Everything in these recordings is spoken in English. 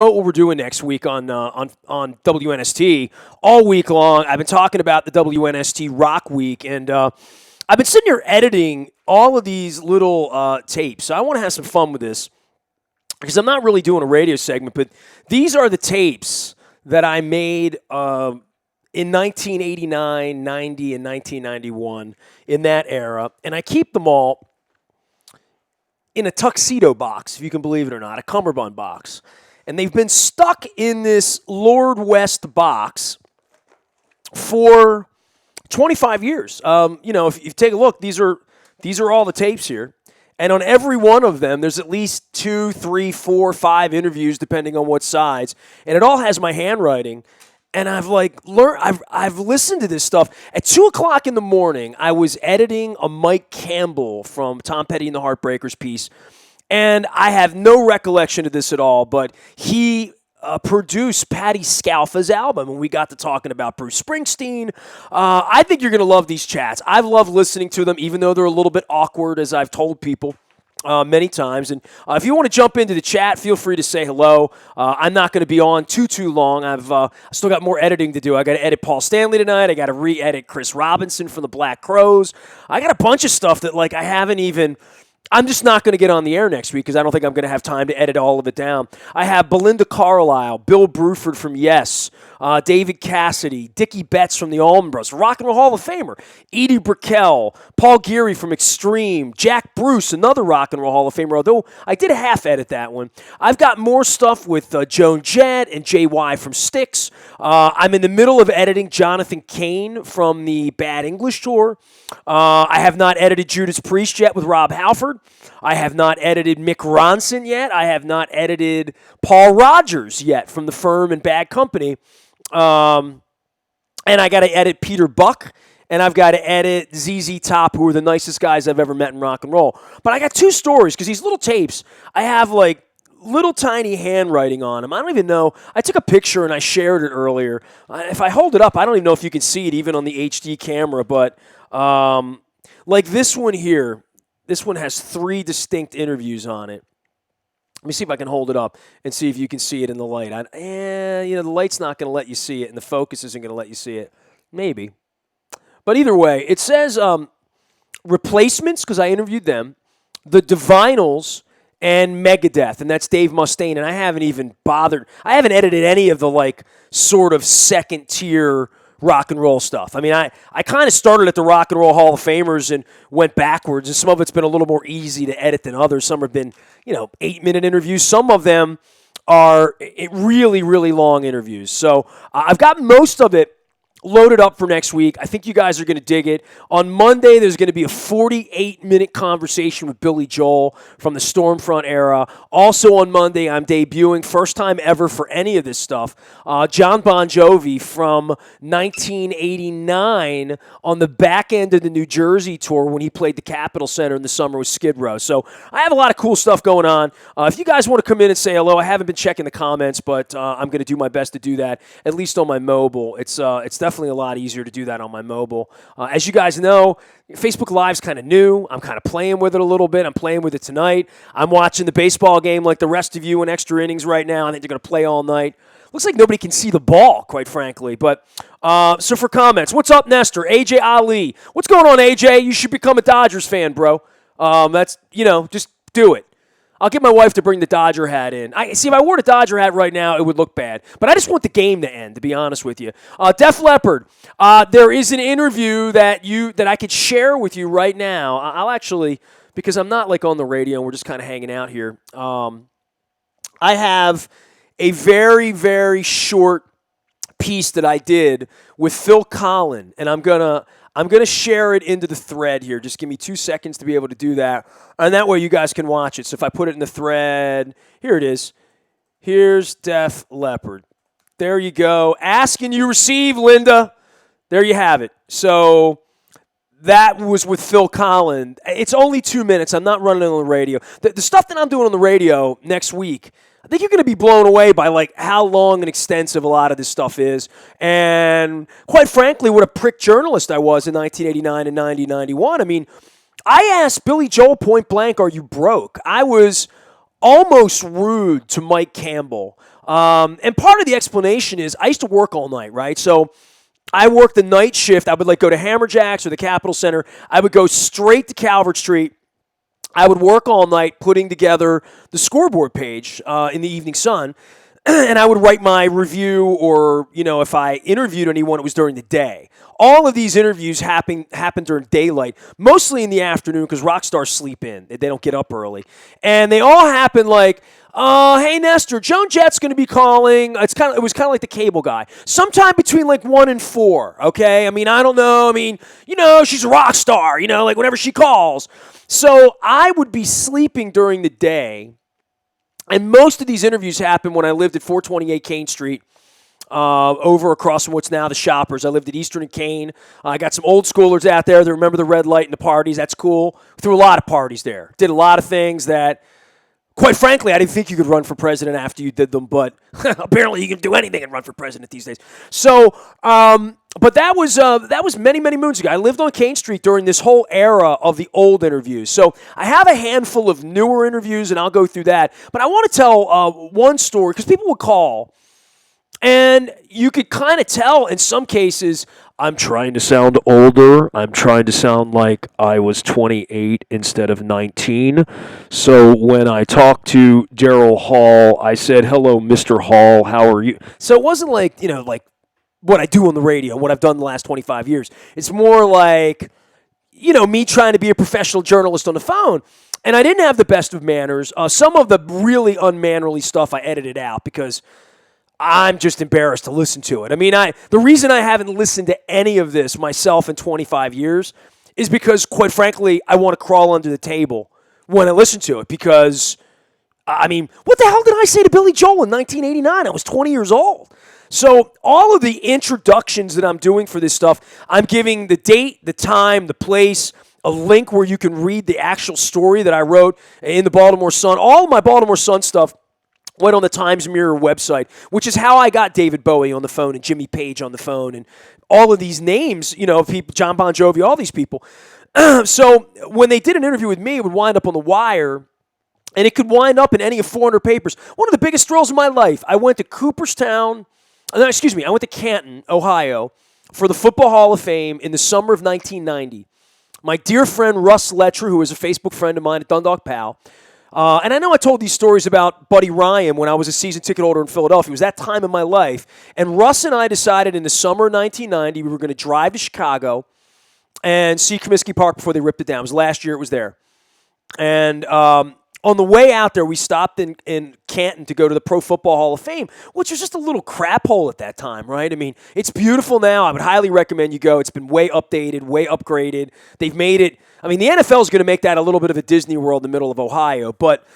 What we're doing next week on WNST all week long. I've been talking about the WNST Rock Week, and I've been sitting here editing all of these little tapes. So I want to have some fun with this because I'm not really doing a radio segment, but these are the tapes that I made in 1989, 90, and 1991 in that era, and I keep them all in a tuxedo box, if you can believe it or not, a cummerbund box. And they've been stuck in this Lord West box for 25 years. If you take a look, these are all the tapes here. And on every one of them, there's at least 2, 3, 4, 5 interviews, depending on what sides. And it all has my handwriting. And I've listened to this stuff. At 2 o'clock in the morning, I was editing a Mike Campbell from Tom Petty and the Heartbreakers piece. And I have no recollection of this at all, but he produced Patti Scialfa's album, and we got to talking about Bruce Springsteen. I think you're going to love these chats. I've loved listening to them, even though they're a little bit awkward, as I've told people many times. And if you want to jump into the chat, feel free to say hello. I'm not going to be on too long. I've still got more editing to do. I got to edit Paul Stanley tonight. I got to re-edit Chris Robinson from the Black Crowes. I got a bunch of stuff that I haven't even... I'm just not going to get on the air next week because I don't think I'm going to have time to edit all of it down. I have Belinda Carlisle, Bill Bruford from Yes, David Cassidy, Dickie Betts from the Allman Brothers, Rock and Roll Hall of Famer, Edie Brickell, Paul Geary from Extreme, Jack Bruce, another Rock and Roll Hall of Famer, although I did half edit that one. I've got more stuff with Joan Jett and JY from Styx. I'm in the middle of editing Jonathan Cain from the Bad English Tour. I have not edited Judas Priest yet with Rob Halford. I have not edited Mick Ronson yet. I have not edited Paul Rogers yet from The Firm and Bad Company. And I got to edit Peter Buck, and I've got to edit ZZ Top, who are the nicest guys I've ever met in rock and roll. But I got 2 stories, because these little tapes, I have little tiny handwriting on them. I don't even know. I took a picture and I shared it earlier. If I hold it up, I don't even know if you can see it even on the HD camera, but like this one here. This one has 3 distinct interviews on it. Let me see if I can hold it up and see if you can see it in the light. The light's not going to let you see it, and the focus isn't going to let you see it. Maybe. But either way, it says Replacements, because I interviewed them, the Divinyls, and Megadeth, and that's Dave Mustaine, and I haven't even bothered. I haven't edited any of the, sort of second-tier rock and roll stuff. I mean, I kind of started at the Rock and Roll Hall of Famers and went backwards, and some of it's been a little more easy to edit than others. Some have been, 8-minute interviews. Some of them are really, really long interviews. So I've got most of it loaded up for next week. I think you guys are going to dig it. On Monday, there's going to be a 48-minute conversation with Billy Joel from the Stormfront era. Also on Monday, I'm debuting, first time ever for any of this stuff, John Bon Jovi from 1989 on the back end of the New Jersey tour when he played the Capitol Center in the summer with Skid Row. So I have a lot of cool stuff going on. If you guys want to come in and say hello, I haven't been checking the comments, but I'm going to do my best to do that, at least on my mobile. It's definitely a lot easier to do that on my mobile. As you guys know, Facebook Live's kind of new. I'm kind of playing with it a little bit. I'm playing with it tonight. I'm watching the baseball game like the rest of you in extra innings right now. I think they're going to play all night. Looks like nobody can see the ball, quite frankly. But so for comments, what's up, Nestor? AJ Ali. What's going on, AJ? You should become a Dodgers fan, bro. Just do it. I'll get my wife to bring the Dodger hat in. If I wore the Dodger hat right now, it would look bad. But I just want the game to end, to be honest with you. Def Leppard, there is an interview that I could share with you right now. I'll actually, because I'm not on the radio and we're just kind of hanging out here. I have a very, very short piece that I did with Phil Collin, and I'm gonna share it into the thread here. Just give me 2 seconds to be able to do that. And that way you guys can watch it. So if I put it in the thread, here it is. Here's Def Leppard. There you go. Ask and you receive, Linda. There you have it. So that was with Phil Collin. It's only 2 minutes. I'm not running it on the radio. The stuff that I'm doing on the radio next week, I think you're going to be blown away by how long and extensive a lot of this stuff is. And quite frankly, what a prick journalist I was in 1989 and 1991. I mean, I asked Billy Joel point blank, are you broke? I was almost rude to Mike Campbell. And part of the explanation is I used to work all night, right? So I worked the night shift. I would go to Hammerjacks or the Capitol Center. I would go straight to Calvert Street. I would work all night putting together the scoreboard page in the Evening Sun, and I would write my review, or if I interviewed anyone, it was during the day. All of these interviews happen during daylight, mostly in the afternoon because rock stars sleep in; they don't get up early, and they all happen like. Hey Nestor, Joan Jett's going to be calling. It was kind of like the cable guy. Sometime between 1 and 4. Okay, I don't know. She's a rock star. Whenever she calls. So I would be sleeping during the day, and most of these interviews happened when I lived at 428 Kane Street. Over across from what's now the Shoppers. I lived at Eastern and Kane. I got some old schoolers out there that remember the red light and the parties. That's cool. Threw a lot of parties there. Did a lot of things that. Quite frankly, I didn't think you could run for president after you did them, but apparently you can do anything and run for president these days. So, but that was many, many moons ago. I lived on Kane Street during this whole era of the old interviews. So I have a handful of newer interviews, and I'll go through that. But I want to tell one story, because people would call, and you could kind of tell in some cases, I'm trying to sound older. I'm trying to sound like I was 28 instead of 19. So when I talked to Daryl Hall, I said, hello, Mr. Hall, how are you? So it wasn't like what I do on the radio, what I've done the last 25 years. It's more like, me trying to be a professional journalist on the phone. And I didn't have the best of manners. Some of the really unmannerly stuff I edited out because I'm just embarrassed to listen to it. The reason I haven't listened to any of this myself in 25 years is because, quite frankly, I want to crawl under the table when I listen to it because, what the hell did I say to Billy Joel in 1989? I was 20 years old. So all of the introductions that I'm doing for this stuff, I'm giving the date, the time, the place, a link where you can read the actual story that I wrote in the Baltimore Sun. All of my Baltimore Sun stuff went on the Times Mirror website, which is how I got David Bowie on the phone and Jimmy Page on the phone and all of these names, people, John Bon Jovi, all these people. So when they did an interview with me, it would wind up on the wire, and it could wind up in any of 400 papers. One of the biggest thrills of my life, I went to I went to Canton, Ohio, for the Football Hall of Fame in the summer of 1990. My dear friend Russ Letcher, who is a Facebook friend of mine at Dundalk Pal, and I know I told these stories about Buddy Ryan when I was a season ticket holder in Philadelphia. It was that time in my life. And Russ and I decided in the summer of 1990 we were going to drive to Chicago and see Comiskey Park before they ripped it down. It was last year it was there. And on the way out there, we stopped in Canton to go to the Pro Football Hall of Fame, which was just a little crap hole at that time, right? It's beautiful now. I would highly recommend you go. It's been way updated, way upgraded. They've made it. The NFL is going to make that a little bit of a Disney World in the middle of Ohio. But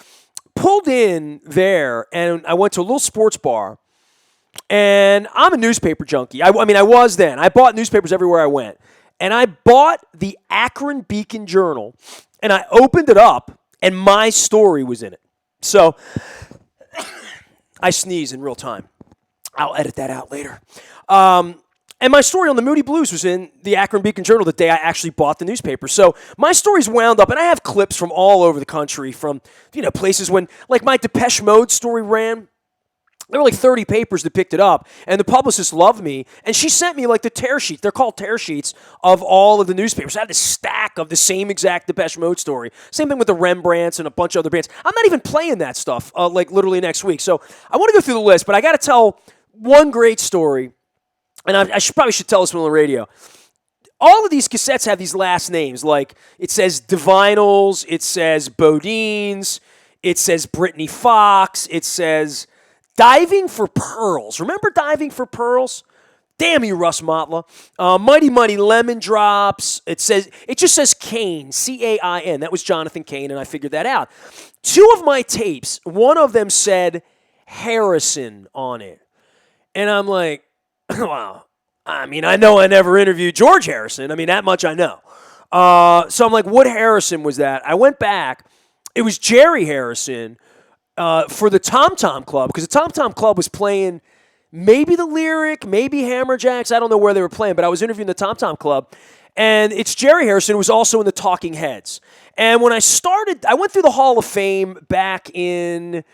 pulled in there, and I went to a little sports bar, and I'm a newspaper junkie. I was then. I bought newspapers everywhere I went. And I bought the Akron Beacon Journal, and I opened it up, and my story was in it. So I sneeze in real time. I'll edit that out later. And my story on the Moody Blues was in the Akron Beacon Journal the day I actually bought the newspaper. So my story's wound up, and I have clips from all over the country from, places when, my Depeche Mode story ran. There were 30 papers that picked it up, and the publicist loved me, and she sent me the tear sheet. They're called tear sheets of all of the newspapers. I had this stack of the same exact Depeche Mode story. Same thing with the Rembrandts and a bunch of other bands. I'm not even playing that stuff literally next week. So I want to go through the list, but I got to tell one great story, and I probably should tell this one on the radio. All of these cassettes have these last names. It says Divinals, it says Bodines, it says Brittany Fox, it says Diving for Pearls. Remember Diving for Pearls? Damn you, Russ Motla. Mighty Mighty Lemon Drops. It just says Cain, C-A-I-N. That was Jonathan Cain, and I figured that out. Two of my tapes, one of them said Harrison on it. And I'm like, wow. I know I never interviewed George Harrison. That much I know. So I'm like, what Harrison was that? I went back. It was Jerry Harrison for the Tom Tom Club, because the Tom Tom Club was playing maybe the Lyric, maybe Hammerjacks. I don't know where they were playing, but I was interviewing the Tom Tom Club. And it's Jerry Harrison, who was also in the Talking Heads. And when I went through the Hall of Fame back in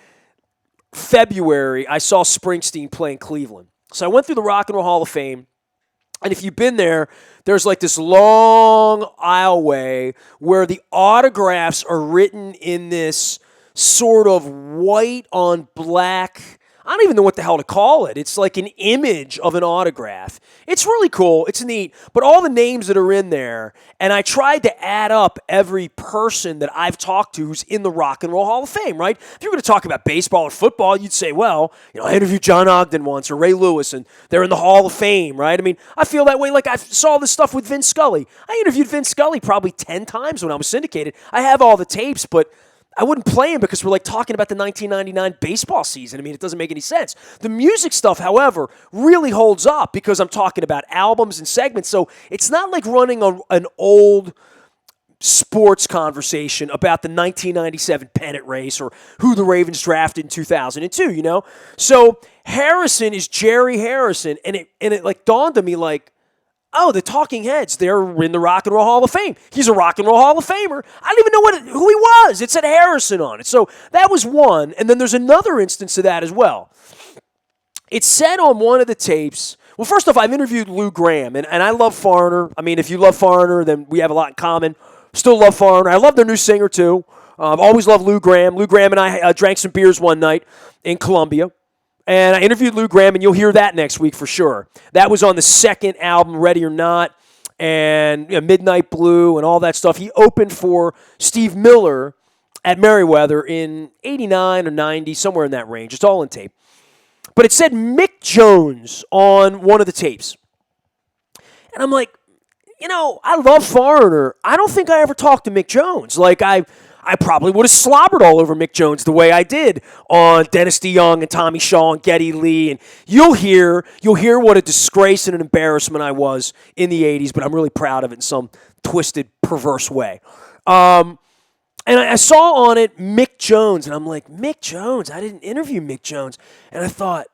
February, I saw Springsteen play in Cleveland. So I went through the Rock and Roll Hall of Fame. And if you've been there, there's like this long aisleway where the autographs are written in this sort of white on black. I don't even know what the hell to call it. It's like an image of an autograph. It's really cool. It's neat. But all the names that are in there, and I tried to add up every person that I've talked to who's in the Rock and Roll Hall of Fame, right? If you were going to talk about baseball or football, you'd say, well, I interviewed John Ogden once or Ray Lewis, and they're in the Hall of Fame, right? I mean, I feel that way. Like I saw this stuff with Vince Scully. I interviewed Vince Scully probably 10 times when I was syndicated. I have all the tapes, but I wouldn't play him because we're like talking about the 1999 baseball season. I mean, it doesn't make any sense. The music stuff, however, really holds up because I'm talking about albums and segments. So it's not like running an old sports conversation about the 1997 pennant race or who the Ravens drafted in 2002, So Harrison is Jerry Harrison, and it like dawned on me like, oh, the Talking Heads, they're in the Rock and Roll Hall of Fame. He's a Rock and Roll Hall of Famer. I don't even know who he was. It said Harrison on it. So that was one. And then there's another instance of that as well. It said on one of the tapes, well, first off, I've interviewed Lou Gramm, and I love Foreigner. I mean, if you love Foreigner, then we have a lot in common. Still love Foreigner. I love their new singer, too. I've always loved Lou Gramm. Lou Gramm and I drank some beers one night in Columbia. And I interviewed Lou Gramm, and you'll hear that next week for sure. That was on the second album, Ready or Not, and Midnight Blue and all that stuff. He opened for Steve Miller at Merriweather in 89 or 90, somewhere in that range. It's all in tape. But it said Mick Jones on one of the tapes. And I'm like, I love Foreigner. I don't think I ever talked to Mick Jones. Like, I probably would have slobbered all over Mick Jones the way I did on Dennis DeYoung and Tommy Shaw and Geddy Lee. And you'll hear what a disgrace and an embarrassment I was in the 80s, but I'm really proud of it in some twisted, perverse way. And I saw on it Mick Jones, and I'm like, Mick Jones? I didn't interview Mick Jones. And I thought,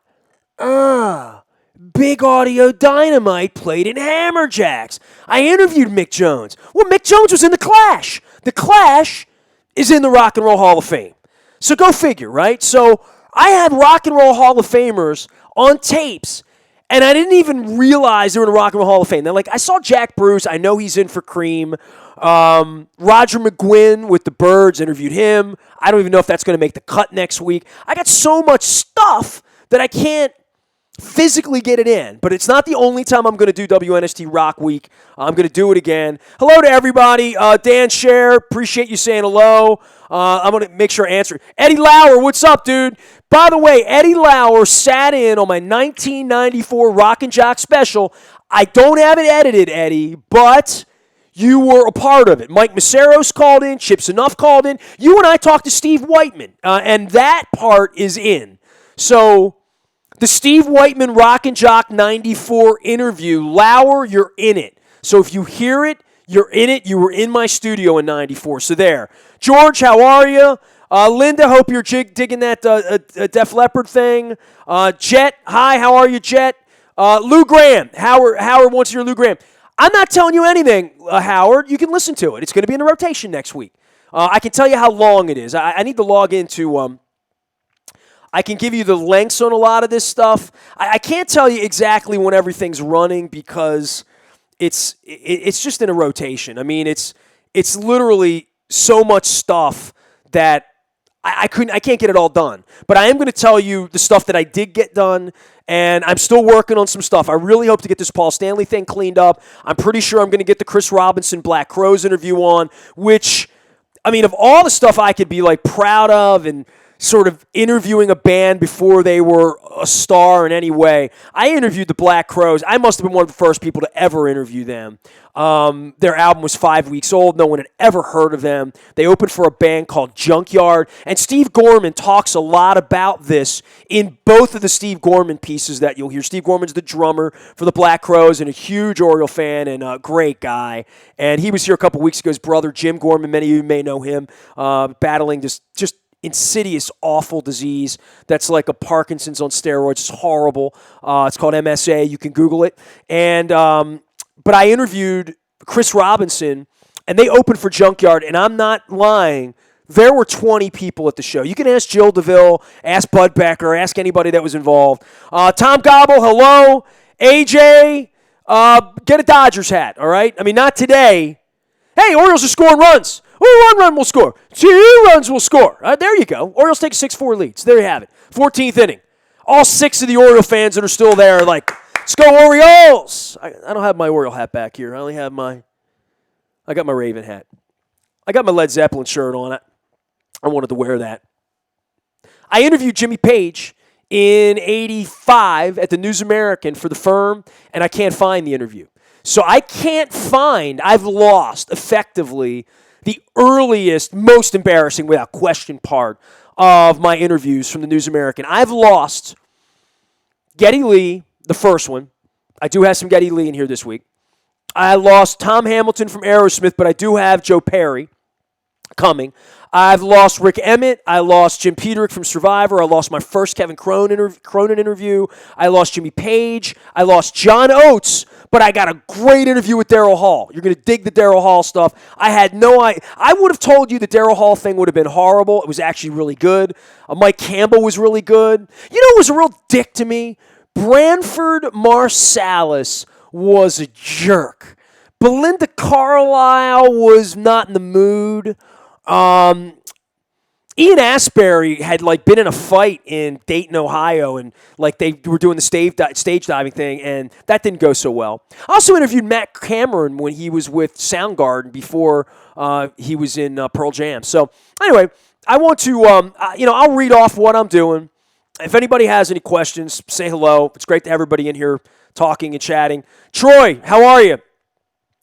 Big Audio Dynamite played in Hammerjacks. I interviewed Mick Jones. Well, Mick Jones was in The Clash. The Clash is in the Rock and Roll Hall of Fame. So go figure, right? So I had Rock and Roll Hall of Famers on tapes, and I didn't even realize they were in the Rock and Roll Hall of Fame. They're like, I saw Jack Bruce. I know he's in for Cream. Roger McGuinn with the Byrds, interviewed him. I don't even know if that's going to make the cut next week. I got so much stuff that I can't physically get it in, but it's not the only time I'm going to do WNST Rock Week. I'm going to do it again. Hello to everybody. Dan Scher, appreciate you saying hello. I'm going to make sure I answer. Eddie Lauer, what's up, dude? By the way, Eddie Lauer sat in on my 1994 Rock and Jock special. I don't have it edited, Eddie, but you were a part of it. Mike Maceros called in. Chips Enough called in. You and I talked to Steve Whiteman, and that part is in. So the Steve Whiteman Rock and Jock 94 interview, Lauer, you're in it. So if you hear it, you're in it. You were in my studio in 94. So there. George, how are you? Linda, hope you're digging that Def Leppard thing. Jet, hi, how are you, Jet? Lou Gramm, Howard wants to hear Lou Gramm. I'm not telling you anything, Howard. You can listen to it. It's going to be in a rotation next week. I can tell you how long it is. I need to log into I can give you the lengths on a lot of this stuff. I can't tell you exactly when everything's running because it's just in a rotation. I mean, it's literally so much stuff that I can't get it all done. But I am going to tell you the stuff that I did get done, and I'm still working on some stuff. I really hope to get this Paul Stanley thing cleaned up. I'm pretty sure I'm going to get the Chris Robinson Black Crowes interview on, which, I mean, of all the stuff I could be like proud of and sort of interviewing a band before they were a star in any way. I interviewed the Black Crowes. I must have been one of the first people to ever interview them. Their album was 5 weeks old. No one had ever heard of them. They opened for a band called Junkyard. And Steve Gorman talks a lot about this in both of the Steve Gorman pieces that you'll hear. Steve Gorman's the drummer for the Black Crowes and a huge Oriole fan and a great guy. And he was here a couple weeks ago. His brother, Jim Gorman, many of you may know him, battling just insidious, awful disease that's like a Parkinson's on steroids. It's horrible. It's called MSA. You can Google it. And but I interviewed Chris Robinson, and they opened for Junkyard, and I'm not lying. there were 20 people at the show. You can ask Jill DeVille, ask Bud Becker, ask anybody that was involved. Tom Gobble, hello. AJ, get a Dodgers hat, all right? I mean, not today. Hey, Orioles are scoring runs. Oh, 1 run will score. 2 runs will score. There you go. Orioles take a 6-4 lead. So there you have it. 14th inning. All 6 of the Oriole fans that are still there are like, let's go Orioles. I don't have my Oriole hat back here. I got my Raven hat. I got my Led Zeppelin shirt on. I wanted to wear that. I interviewed Jimmy Page in '85 at the News American for the Firm, and I can't find the interview. So I've lost effectively the earliest, most embarrassing, without question, part of my interviews from the News American. I've lost Geddy Lee, the first one. I do have some Geddy Lee in here this week. I lost Tom Hamilton from Aerosmith, but I do have Joe Perry coming. I've lost Rick Emmett. I lost Jim Peterick from Survivor. I lost my first Kevin Cronin interview. I lost Jimmy Page. I lost John Oates, but I got a great interview with Daryl Hall. You're going to dig the Daryl Hall stuff. I would have told you the Daryl Hall thing would have been horrible. It was actually really good. Mike Campbell was really good. You know who was a real dick to me? Branford Marsalis was a jerk. Belinda Carlisle was not in the mood. Ian Asbury had been in a fight in Dayton, Ohio, and they were doing the stage diving thing, and that didn't go so well. I also interviewed Matt Cameron when he was with Soundgarden before he was in Pearl Jam. So anyway, I want to I'll read off what I'm doing. If anybody has any questions, say hello. It's great to have everybody in here talking and chatting. Troy, how are you?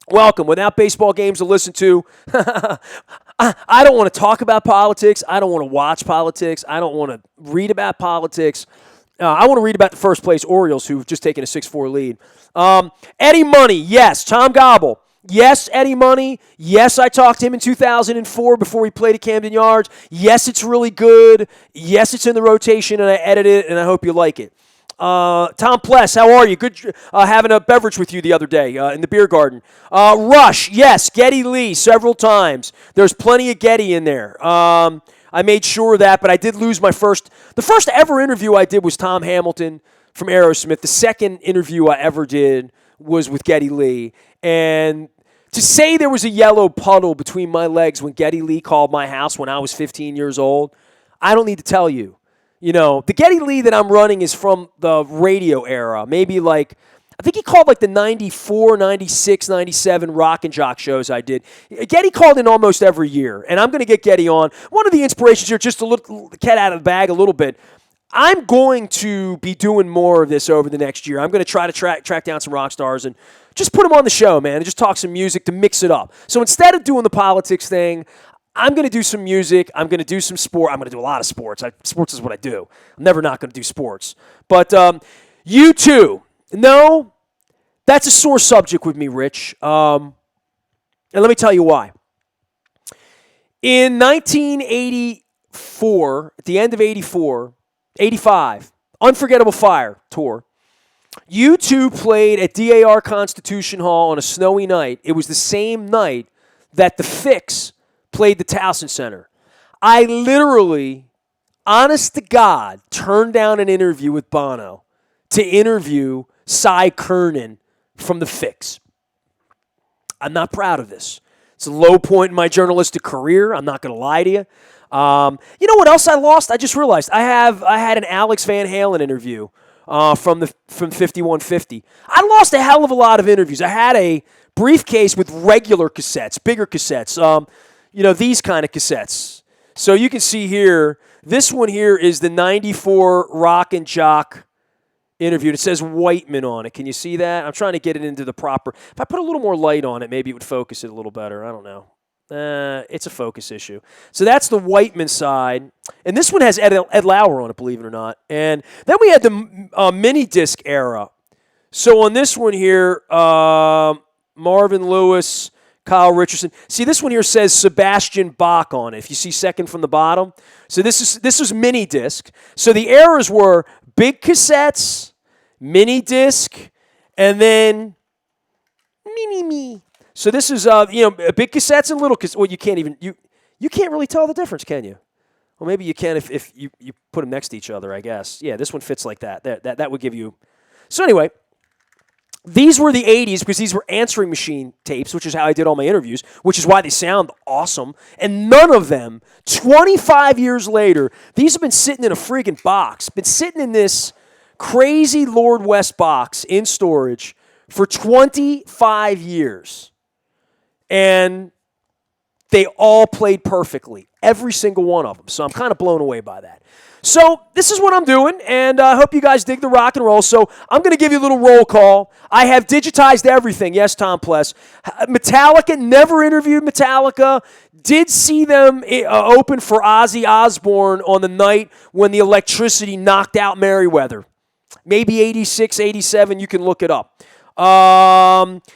Welcome. Without baseball games to listen to, I don't want to talk about politics. I don't want to watch politics. I don't want to read about politics. I want to read about the first place Orioles, who've just taken a 6-4 lead. Eddie Money, yes. Tom Gobble, yes. Eddie Money, yes. I talked to him in 2004 before he played at Camden Yards. Yes, it's really good. Yes, it's in the rotation, and I edited it, and I hope you like it. Tom Pless, how are you? Good having a beverage with you the other day in the beer garden. Rush, yes. Geddy Lee, several times. There's plenty of Geddy in there. I made sure of that, but I did lose the first ever interview I did was Tom Hamilton from Aerosmith. The second interview I ever did was with Geddy Lee. And to say there was a yellow puddle between my legs when Geddy Lee called my house when I was 15 years old, I don't need to tell you. You know, the Geddy Lee that I'm running is from the radio era. Maybe I think he called the 94, 96, 97 rock and jock shows I did. Geddy called in almost every year, and I'm going to get Geddy on. One of the inspirations here, just to look the cat out of the bag a little bit, I'm going to be doing more of this over the next year. I'm going to try to track down some rock stars and just put them on the show, man, and just talk some music to mix it up. So instead of doing the politics thing, I'm going to do some music. I'm going to do some sport. I'm going to do a lot of sports. Sports is what I do. I'm never not going to do sports. But you too. No, that's a sore subject with me, Rich. And let me tell you why. In 1984, at the end of 85, Unforgettable Fire tour, U2 played at DAR Constitution Hall on a snowy night. It was the same night that The Fix played the Towson Center. I literally, honest to God, turned down an interview with Bono to interview Cy Curnin from The Fix. I'm not proud of this. It's a low point in my journalistic career. I'm not going to lie to you. You know what else I lost? I just realized I had an Alex Van Halen interview from 5150. I lost a hell of a lot of interviews. I had a briefcase with regular cassettes, bigger cassettes. These kind of cassettes. So you can see here, this one here is the 94 Rock and Jock interview. It says Whiteman on it. Can you see that? I'm trying to get it into the proper. If I put a little more light on it, maybe it would focus it a little better. I don't know. It's a focus issue. So that's the Whiteman side. And this one has Ed Lauer on it, believe it or not. And then we had the mini disc era. So on this one here, Marvin Lewis, Kyle Richardson. See, this one here says Sebastian Bach on it. If you see second from the bottom. So this was mini disc. So the eras were big cassettes, mini disc, and then mini me. So this is big cassettes and little cassettes. Well, you can't even You can't really tell the difference, can you? Well, maybe you can if you put them next to each other, I guess. Yeah, this one fits like that. That would give you. So anyway, these were the 80s because these were answering machine tapes, which is how I did all my interviews, which is why they sound awesome. And none of them, 25 years later, these have been sitting in a friggin' box, been sitting in this crazy Lord West box in storage for 25 years. And they all played perfectly, every single one of them. So I'm kind of blown away by that. So this is what I'm doing, and I hope you guys dig the rock and roll. So I'm going to give you a little roll call. I have digitized everything. Yes, Tom Pless. Metallica, never interviewed Metallica. Did see them open for Ozzy Osbourne on the night when the electricity knocked out Merriweather. Maybe 86, 87, you can look it up.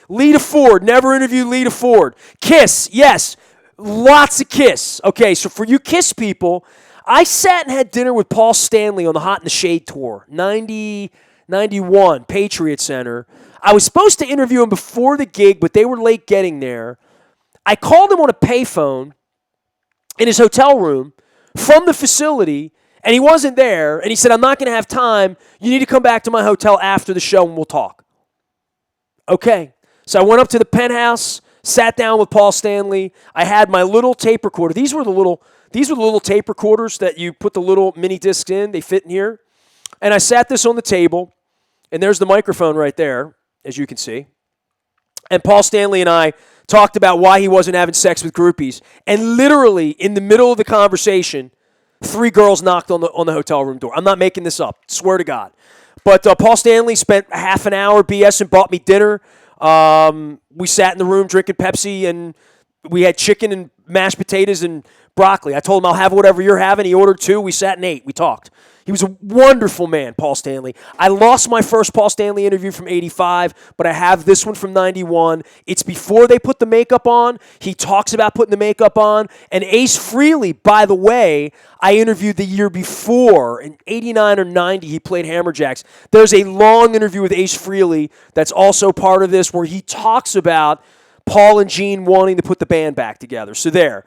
Lita Ford, never interviewed Lita Ford. Kiss, yes, lots of Kiss. Okay, so for you Kiss people, I sat and had dinner with Paul Stanley on the Hot in the Shade tour, 90, 91, Patriot Center. I was supposed to interview him before the gig, but they were late getting there. I called him on a payphone in his hotel room from the facility, and he wasn't there, and he said, I'm not going to have time. You need to come back to my hotel after the show, and we'll talk. Okay. So I went up to the penthouse, sat down with Paul Stanley. I had my little tape recorder. These were the little tape recorders that you put the little mini discs in. They fit in here. And I sat this on the table, and there's the microphone right there, as you can see. And Paul Stanley and I talked about why he wasn't having sex with groupies. And literally, in the middle of the conversation, 3 girls knocked on the hotel room door. I'm not making this up. Swear to God. But Paul Stanley spent a half an hour BS and bought me dinner. We sat in the room drinking Pepsi, and we had chicken and mashed potatoes and broccoli. I told him, I'll have whatever you're having. He ordered 2. We sat and ate. We talked. He was a wonderful man, Paul Stanley. I lost my first Paul Stanley interview from 85, but I have this one from 91. It's before they put the makeup on. He talks about putting the makeup on. And Ace Frehley, by the way, I interviewed the year before. In 89 or 90, he played Hammerjacks. There's a long interview with Ace Frehley that's also part of this where he talks about Paul and Gene wanting to put the band back together. So there.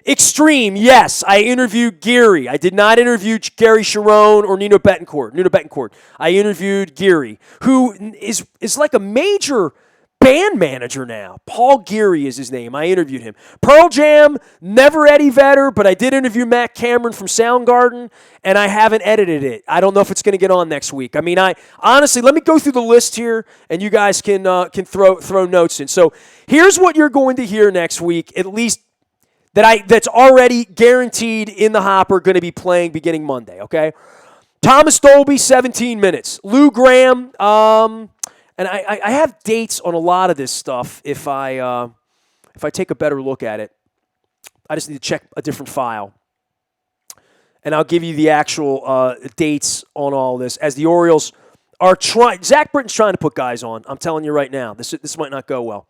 Extreme, yes. I interviewed Geary. I did not interview Gary Sharon or Nino Bettencourt. I interviewed Geary, who is like a major band manager now. Paul Geary is his name. I interviewed him. Pearl Jam, never Eddie Vedder, but I did interview Matt Cameron from Soundgarden, and I haven't edited it. I don't know if it's going to get on next week. I mean, honestly, let me go through the list here, and you guys can throw notes in. So here's what you're going to hear next week, at least that's already guaranteed in the hopper, going to be playing beginning Monday, okay? Thomas Dolby, 17 minutes. Lou Graham, and I have dates on a lot of this stuff if I take a better look at it. I just need to check a different file. And I'll give you the actual dates on all this. As the Orioles are trying, Zach Britton's trying to put guys on. I'm telling you right now, this might not go well.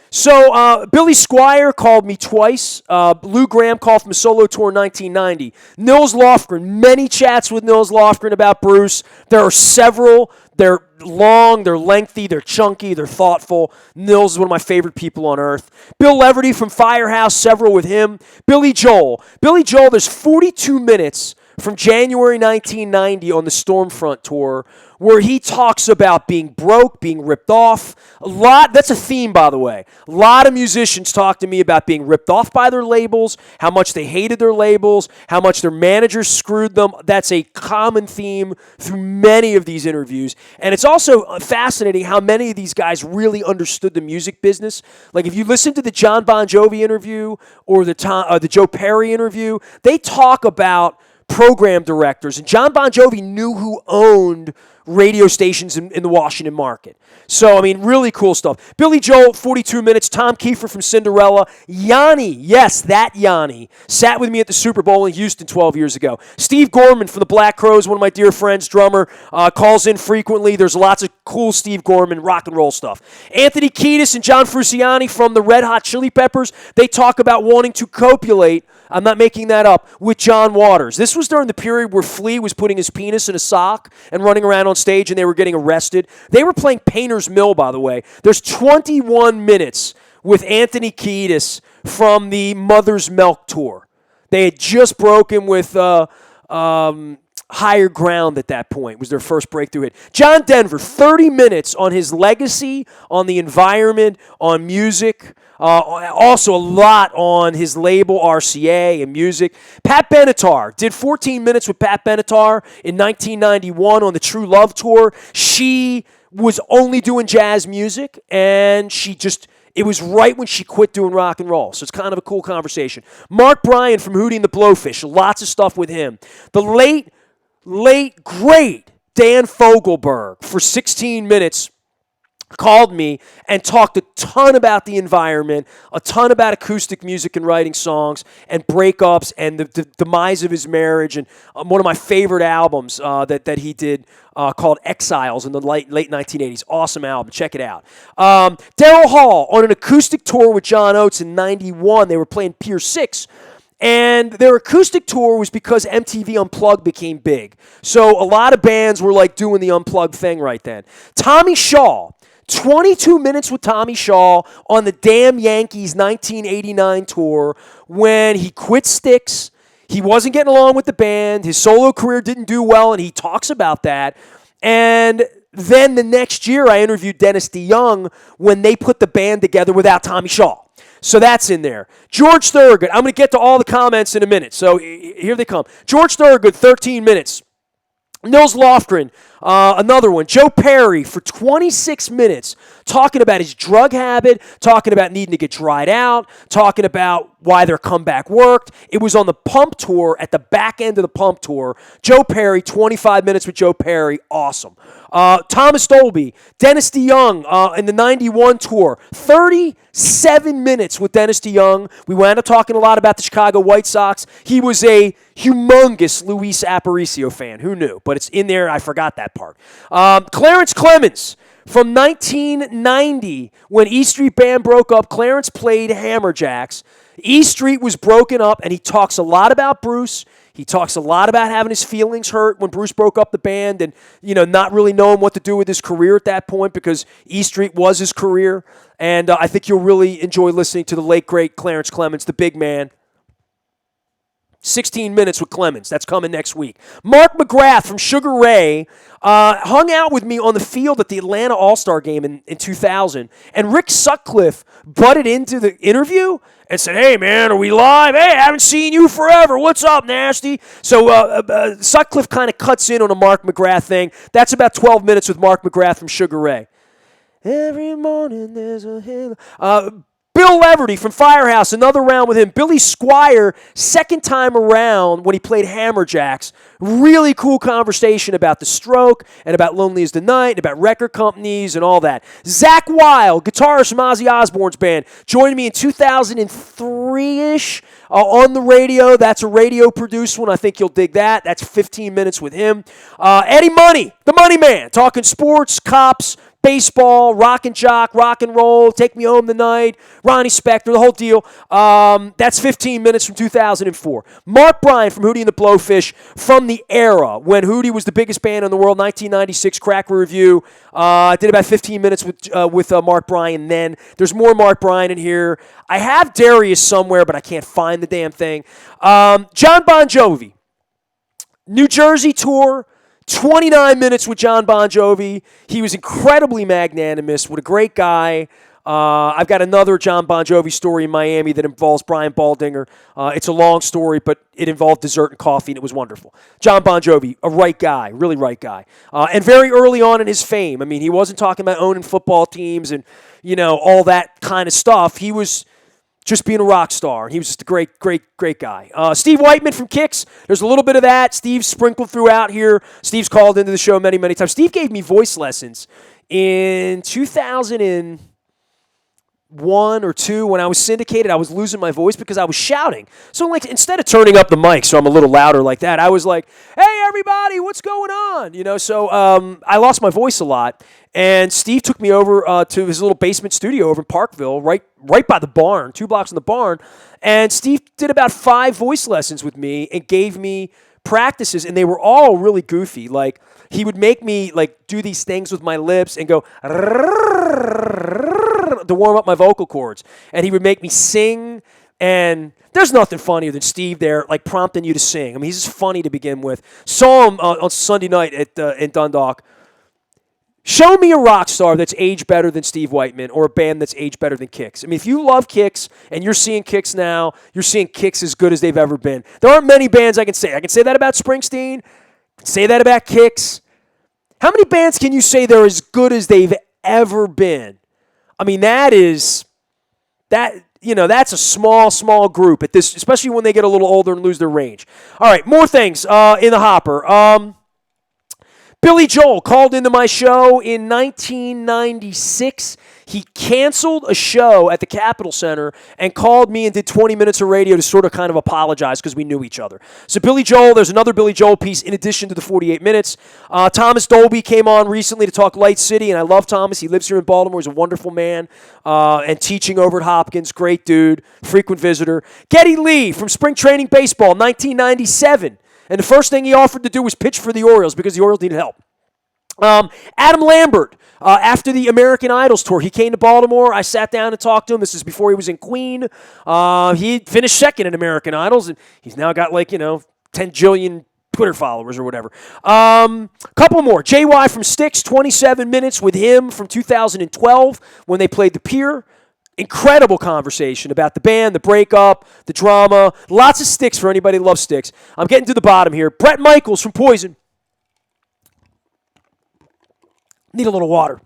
So Billy Squire called me twice. Lou Graham called from a solo tour in 1990. Nils Lofgren, many chats with Nils Lofgren about Bruce. There are several. They're long, they're lengthy, they're chunky, they're thoughtful. Nils is one of my favorite people on earth. Bill Leverty from Firehouse, several with him. Billy Joel, there's 42 minutes from January 1990 on the Stormfront tour where he talks about being broke, being ripped off. That's a theme, by the way. A lot of musicians talk to me about being ripped off by their labels, how much they hated their labels, how much their managers screwed them. That's a common theme through many of these interviews. And it's also fascinating how many of these guys really understood the music business. Like if you listen to the John Bon Jovi interview or the Joe Perry interview, they talk about program directors. And John Bon Jovi knew who owned radio stations in the Washington market. So, I mean, really cool stuff. Billy Joel, 42 minutes. Tom Kiefer from Cinderella. Yanni, yes, that Yanni, sat with me at the Super Bowl in Houston 12 years ago. Steve Gorman from the Black Crowes, one of my dear friends, drummer, calls in frequently. There's lots of cool Steve Gorman rock and roll stuff. Anthony Kiedis and John Frusciante from the Red Hot Chili Peppers, they talk about wanting to copulate, I'm not making that up, with John Waters. This was during the period where Flea was putting his penis in a sock and running around on stage and they were getting arrested. They were playing Painter's Mill, by the way. There's 21 minutes with Anthony Kiedis from the Mother's Milk tour. They had just broken with Higher Ground at that point. Was their first breakthrough hit. John Denver, 30 minutes on his legacy, on the environment, on music. Also a lot on his label, RCA, and music. Pat Benatar did 14 minutes with Pat Benatar in 1991 on the True Love Tour. She was only doing jazz music, and it was right when she quit doing rock and roll. So it's kind of a cool conversation. Mark Bryan from Hootie and the Blowfish, lots of stuff with him. The late, great Dan Fogelberg for 16 minutes called me and talked a ton about the environment, a ton about acoustic music and writing songs and breakups and the demise of his marriage, and one of my favorite albums that he did called Exiles in the late 1980s. Awesome album. Check it out. Daryl Hall on an acoustic tour with John Oates in 91. They were playing Pier 6. And their acoustic tour was because MTV Unplugged became big. So a lot of bands were like doing the Unplugged thing right then. Tommy Shaw, 22 minutes with Tommy Shaw on the Damn Yankees 1989 tour when he quit Styx. He wasn't getting along with the band. His solo career didn't do well, and he talks about that. And then the next year, I interviewed Dennis DeYoung when they put the band together without Tommy Shaw. So that's in there. George Thorogood. I'm going to get to all the comments in a minute. So here they come. George Thorogood, 13 minutes. Nils Lofgren, another one. Joe Perry for 26 minutes talking about his drug habit, talking about needing to get dried out, talking about why their comeback worked. It was on the Pump Tour, at the back end of the Pump Tour. Joe Perry, 25 minutes with Joe Perry. Awesome. Thomas Dolby, Dennis DeYoung in the 91 tour, 37 minutes with Dennis DeYoung. We wound up talking a lot about the Chicago White Sox. He was a humongous Luis Aparicio fan. Who knew? But it's in there. I forgot that part. Clarence Clemens. From 1990, when E Street Band broke up, Clarence played Hammerjacks. E Street was broken up, and he talks a lot about Bruce. He talks a lot about having his feelings hurt when Bruce broke up the band and, not really knowing what to do with his career at that point because E Street was his career. And I think you'll really enjoy listening to the late, great Clarence Clemens, the big man. 16 minutes with Clemens. That's coming next week. Mark McGrath from Sugar Ray hung out with me on the field at the Atlanta All-Star game in 2000. And Rick Sutcliffe butted into the interview and said, "Hey, man, are we live? Hey, I haven't seen you forever. What's up, Nasty?" So Sutcliffe kind of cuts in on a Mark McGrath thing. That's about 12 minutes with Mark McGrath from Sugar Ray. Every morning there's a hill. Bill Leverty from Firehouse, another round with him. Billy Squire, second time around when he played Hammerjacks. Really cool conversation about the stroke and about Lonely as the Night and about record companies and all that. Zach Wilde, guitarist from Ozzy Osbourne's band, joined me in 2003-ish on the radio. That's a radio-produced one. I think you'll dig that. That's 15 minutes with him. Eddie Money, the Money Man, talking sports, cops, baseball, rock and jock, rock and roll, Take Me Home Tonight, Ronnie Spector, the whole deal. That's 15 minutes from 2004. Mark Bryan from Hootie and the Blowfish from the era when Hootie was the biggest band in the world, 1996, Cracker Review. Did about 15 minutes with Mark Bryan then. There's more Mark Bryan in here. I have Darius somewhere, but I can't find the damn thing. John Bon Jovi, New Jersey tour. 29 minutes with John Bon Jovi. He was incredibly magnanimous. What a great guy. I've got another John Bon Jovi story in Miami that involves Brian Baldinger. It's a long story, but it involved dessert and coffee, and it was wonderful. John Bon Jovi, a right guy, really right guy. And very early on in his fame, I mean, he wasn't talking about owning football teams and, all that kind of stuff. He was just being a rock star. He was just a great, great, great guy. Steve Whiteman from Kicks. There's a little bit of that. Steve sprinkled throughout here. Steve's called into the show many, many times. Steve gave me voice lessons in 2001 or 2 when I was syndicated. I was losing my voice because I was shouting. So instead of turning up the mic so I'm a little louder like that, I was like, "Hey, everybody, what's going on?" So I lost my voice a lot. And Steve took me over to his little basement studio over in Parkville, right by the barn, 2 blocks from the barn. And Steve did about 5 voice lessons with me and gave me practices, and they were all really goofy. Like, he would make me do these things with my lips and go, to warm up my vocal cords. And he would make me sing, and there's nothing funnier than Steve there, like prompting you to sing. I mean, he's just funny to begin with. Saw him on Sunday night in Dundalk. Show me a rock star that's aged better than Steve Whiteman or a band that's aged better than Kix. I mean, if you love Kix and you're seeing Kix now, you're seeing Kix as good as they've ever been. There aren't many bands I can say. I can say that about Springsteen. I can say that about Kix. How many bands can you say they're as good as they've ever been? I mean, that's a small group at this, especially when they get a little older and lose their range. All right, more things in the hopper. Billy Joel called into my show in 1996. He canceled a show at the Capitol Center and called me and did 20 minutes of radio to sort of kind of apologize because we knew each other. So Billy Joel, there's another Billy Joel piece in addition to the 48 minutes. Thomas Dolby came on recently to talk Light City, and I love Thomas. He lives here in Baltimore. He's a wonderful man and teaching over at Hopkins. Great dude, frequent visitor. Geddy Lee from Spring Training Baseball, 1997. And the first thing he offered to do was pitch for the Orioles because the Orioles needed help. Adam Lambert, after the American Idols tour, he came to Baltimore. I sat down and talked to him. This is before he was in Queen. He finished second in American Idols, and he's now got 10 jillion Twitter followers or whatever. Couple more. JY from Styx, 27 minutes with him from 2012 when they played the Pier. Incredible conversation about the band, the breakup, the drama. Lots of Styx for anybody who loves Styx. I'm getting to the bottom here. Brett Michaels from Poison. Need a little water.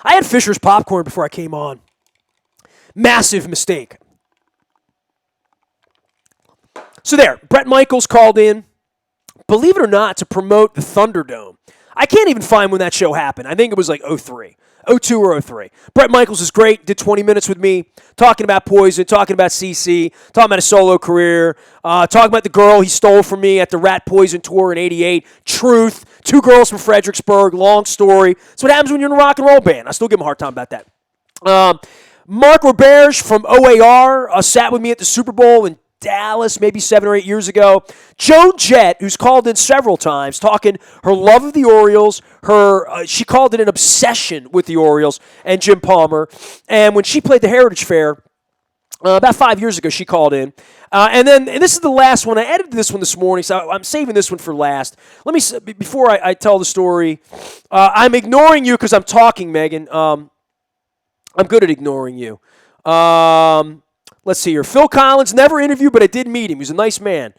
I had Fisher's popcorn before I came on. Massive mistake. So there, Brett Michaels called in, believe it or not, to promote the Thunderdome. I can't even find when that show happened. I think it was like 03. 02 or 03. Brett Michaels is great. Did 20 minutes with me, talking about Poison, talking about CC, talking about his solo career, talking about the girl he stole from me at the Rat Poison tour in '88. Truth. 2 girls from Fredericksburg. Long story. That's what happens when you're in a rock and roll band. I still give him a hard time about that. Mark Roberge from OAR sat with me at the Super Bowl in Dallas maybe 7 or 8 years ago. Joan Jett, who's called in several times, talking her love of the Orioles. She called it an obsession with the Orioles and Jim Palmer. And when she played the Heritage Fair about 5 years ago, she called in. And this is the last one. I edited this one this morning, so I'm saving this one for last. Let me before I tell the story. I'm ignoring you because I'm talking, Megan. I'm good at ignoring you. Let's see here. Phil Collins, never interviewed, but I did meet him. He's a nice man.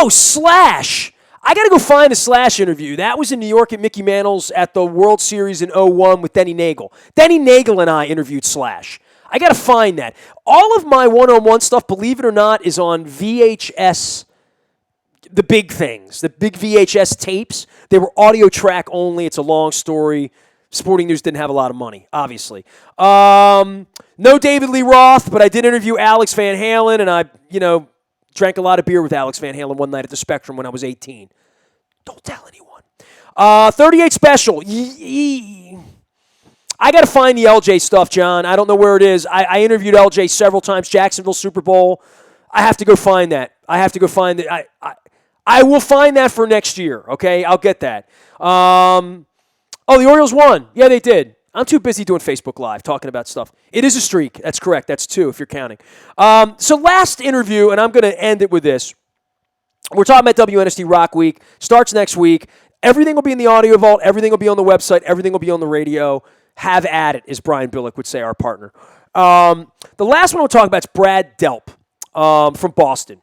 Slash. I got to go find a Slash interview. That was in New York at Mickey Mantle's at the World Series in 01 with Denny Nagel. Denny Nagel and I interviewed Slash. I got to find that. All of my one-on-one stuff, believe it or not, is on VHS, the big things, the big VHS tapes. They were audio track only. It's a long story. Sporting News didn't have a lot of money, obviously. No David Lee Roth, but I did interview Alex Van Halen, and I, drank a lot of beer with Alex Van Halen one night at the Spectrum when I was 18. Don't tell anyone. 38 Special. I got to find the LJ stuff, John. I don't know where it is. I interviewed LJ several times, Jacksonville Super Bowl. I have to go find that. I have to go find it. I will find that for next year, okay? I'll get that. The Orioles won. Yeah, they did. I'm too busy doing Facebook Live, talking about stuff. It is a streak. That's correct. That's 2 if you're counting. So last interview, and I'm going to end it with this. We're talking about WNST Rock Week. Starts next week. Everything will be in the audio vault. Everything will be on the website. Everything will be on the radio. Have at it, as Brian Billick would say, our partner. The last one we'll talk about is Brad Delp from Boston.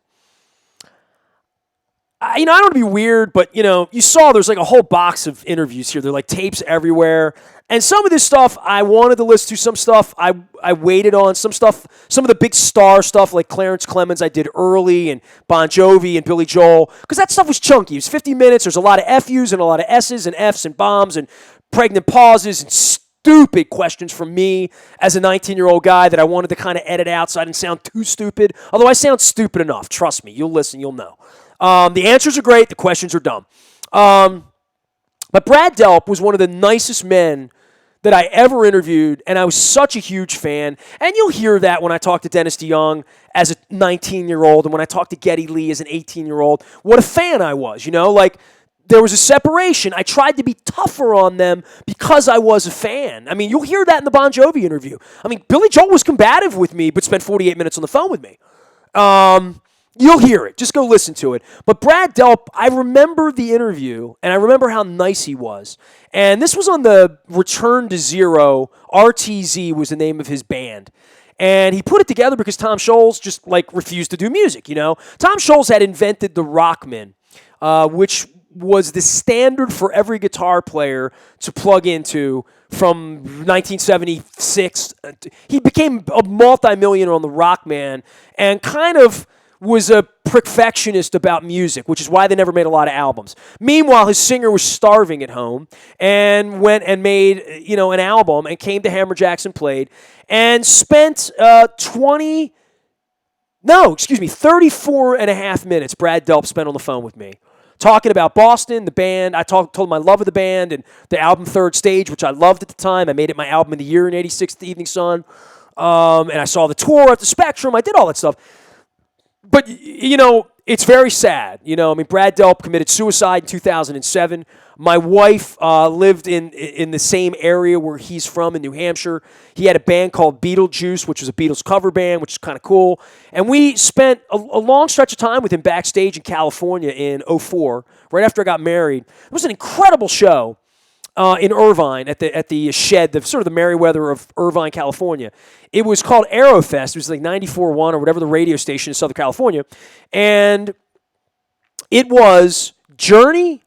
I don't want to be weird, but, you saw there's like a whole box of interviews here. They're like tapes everywhere. And some of this stuff I wanted to listen to. Some stuff I waited on. Some of the big star stuff like Clarence Clemens I did early and Bon Jovi and Billy Joel. Because that stuff was chunky. It was 50 minutes. There's a lot of FUs and a lot of S's and F's and bombs and pregnant pauses and stupid questions from me as a 19-year-old guy that I wanted to kind of edit out so I didn't sound too stupid. Although I sound stupid enough. Trust me. You'll listen. You'll know. The answers are great. The questions are dumb. But Brad Delp was one of the nicest men that I ever interviewed, and I was such a huge fan. And you'll hear that when I talk to Dennis DeYoung as a 19-year-old and when I talk to Geddy Lee as an 18-year-old, what a fan I was, The there was a separation. I tried to be tougher on them because I was a fan. I mean, you'll hear that in the Bon Jovi interview. I mean, Billy Joel was combative with me, but spent 48 minutes on the phone with me. You'll hear it. Just go listen to it. But Brad Delp, I remember the interview, and I remember how nice he was. And this was on the Return to Zero. RTZ was the name of his band. And he put it together because Tom Scholz just, refused to do music, you know? Tom Scholz had invented the Rockman, which was the standard for every guitar player to plug into from 1976. He became a multimillionaire on the Rockman and kind of was a perfectionist about music, which is why they never made a lot of albums. Meanwhile, his singer was starving at home and went and made, an album and came to Hammerjacks and played and spent 34 and a half minutes Brad Delp spent on the phone with me. Talking about Boston, the band. I told him I love of the band and the album Third Stage, which I loved at the time. I made it my album of the year in '86, The Evening Sun. And I saw the tour at the Spectrum. I did all that stuff. But, it's very sad. Brad Delp committed suicide in 2007. My wife lived in the same area where he's from in New Hampshire. He had a band called Beetlejuice, which was a Beatles cover band, which is kind of cool. And we spent a long stretch of time with him backstage in California in 2004, right after I got married. It was an incredible show in Irvine at the Shed, the sort of the Merriweather of Irvine, California. It was called Aerofest. It was like 94.1 or whatever the radio station in Southern California. And it was Journey,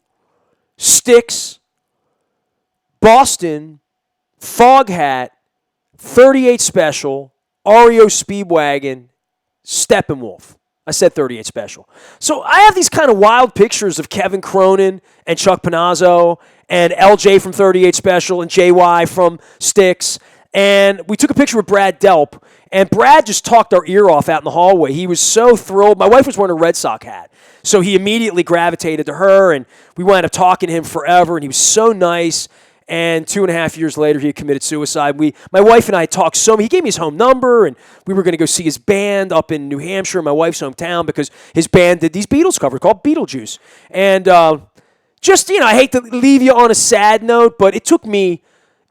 Styx, Boston, Foghat, 38 Special, REO Speedwagon, Steppenwolf. I said 38 Special. So I have these kind of wild pictures of Kevin Cronin and Chuck Panazzo and LJ from 38 Special and JY from Styx. And we took a picture with Brad Delp, and Brad just talked our ear off out in the hallway. He was so thrilled. My wife was wearing a Red Sox hat, so he immediately gravitated to her, and we wound up talking to him forever, and he was so nice. And 2.5 years later, he had committed suicide. My wife and I talked so much. He gave me his home number, and we were going to go see his band up in New Hampshire, my wife's hometown, because his band did these Beatles covers called Beetlejuice. And I hate to leave you on a sad note, but it took me.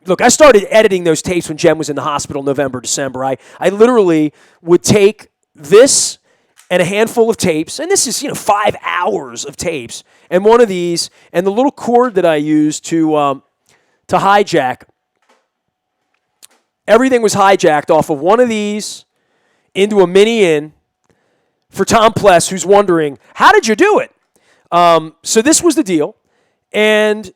Look, I started editing those tapes when Jen was in the hospital November, December. I literally would take this and a handful of tapes, and this is 5 hours of tapes, and one of these, and the little cord that I used to hijack. Everything was hijacked off of one of these into a mini-in for Tom Pless, who's wondering, how did you do it? So this was the deal, and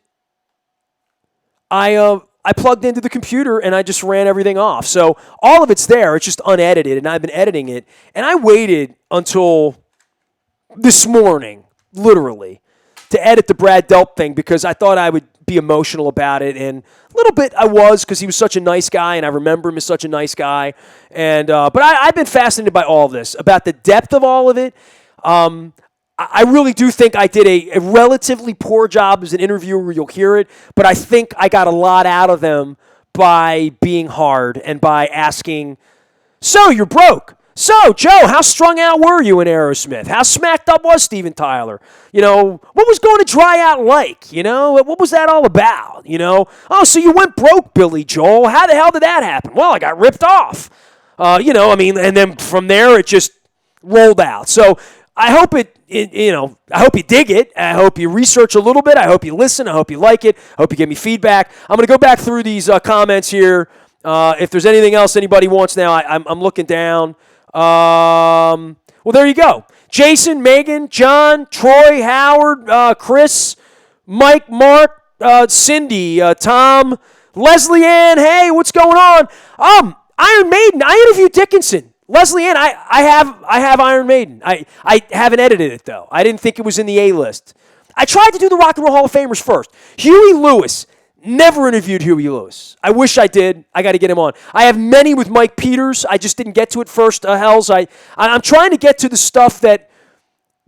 I plugged into the computer and I just ran everything off. So all of it's there. It's just unedited, and I've been editing it. And I waited until this morning, literally, to edit the Brad Delp thing because I thought I would be emotional about it. And a little bit I was because he was such a nice guy, and I remember him as such a nice guy. And but I've been fascinated by all of this, about the depth of all of it. I really do think I did a relatively poor job as an interviewer. You'll hear it. But I think I got a lot out of them by being hard and by asking, so you're broke. So, Joe, how strung out were you in Aerosmith? How smacked up was Steven Tyler? What was going to Dry Out like? What was that all about? Oh, so you went broke, Billy Joel. How the hell did that happen? Well, I got ripped off. And then from there it just rolled out. So I hope I hope you dig it. I hope you research a little bit. I hope you listen. I hope you like it. I hope you give me feedback. I'm going to go back through these comments here. If there's anything else anybody wants now, I'm looking down. Well, there you go. Jason, Megan, John, Troy, Howard, Chris, Mike, Mark, Cindy, Tom, Leslie Ann. Hey, what's going on? Iron Maiden. I interviewed Dickinson. Leslie Ann, I have Iron Maiden. I haven't edited it, though. I didn't think it was in the A-list. I tried to do the Rock and Roll Hall of Famers first. Huey Lewis. Never interviewed Huey Lewis. I wish I did. I got to get him on. I have many with Mike Peters. I just didn't get to it first, Hells. I'm trying to get to the stuff that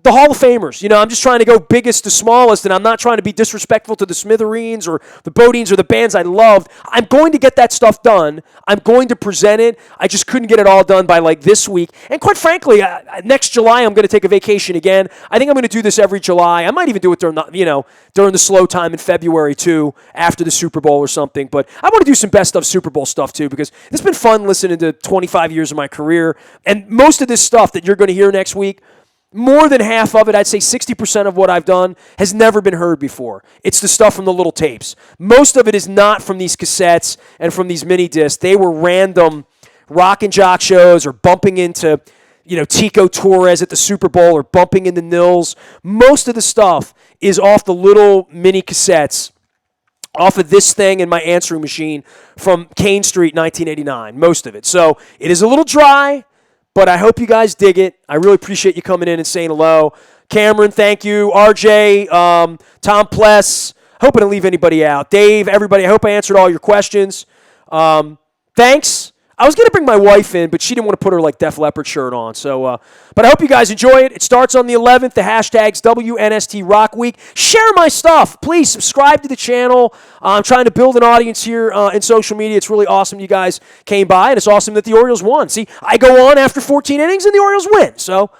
the Hall of Famers. I'm just trying to go biggest to smallest, and I'm not trying to be disrespectful to the Smithereens or the Bodines or the bands I loved. I'm going to get that stuff done. I'm going to present it. I just couldn't get it all done by like this week. And quite frankly, next July I'm going to take a vacation again. I think I'm going to do this every July. I might even do it during the slow time in February too, after the Super Bowl or something. But I want to do some best of Super Bowl stuff too, because it's been fun listening to 25 years of my career, and most of this stuff that you're going to hear next week. More than half of it, I'd say 60% of what I've done, has never been heard before. It's the stuff from the little tapes. Most of it is not from these cassettes and from these mini discs. They were random rock and jock shows or bumping into, Tico Torres at the Super Bowl or bumping into Nils. Most of the stuff is off the little mini cassettes, off of this thing in my answering machine from Kane Street, 1989. Most of it. So it is a little dry, but I hope you guys dig it. I really appreciate you coming in and saying hello. Cameron, thank you. RJ, Tom Pless. Hope I didn't leave anybody out. Dave, everybody, I hope I answered all your questions. Thanks. I was going to bring my wife in, but she didn't want to put her Def Leppard shirt on. So, but I hope you guys enjoy it. It starts on the 11th. The hashtag's WNST Rock Week. Share my stuff. Please subscribe to the channel. I'm trying to build an audience here in social media. It's really awesome you guys came by, and it's awesome that the Orioles won. See, I go on after 14 innings, and the Orioles win. So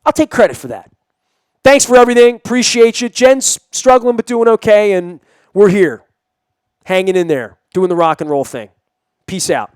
I'll take credit for that. Thanks for everything. Appreciate you. Jen's struggling but doing okay, and we're here, hanging in there, doing the rock and roll thing. Peace out.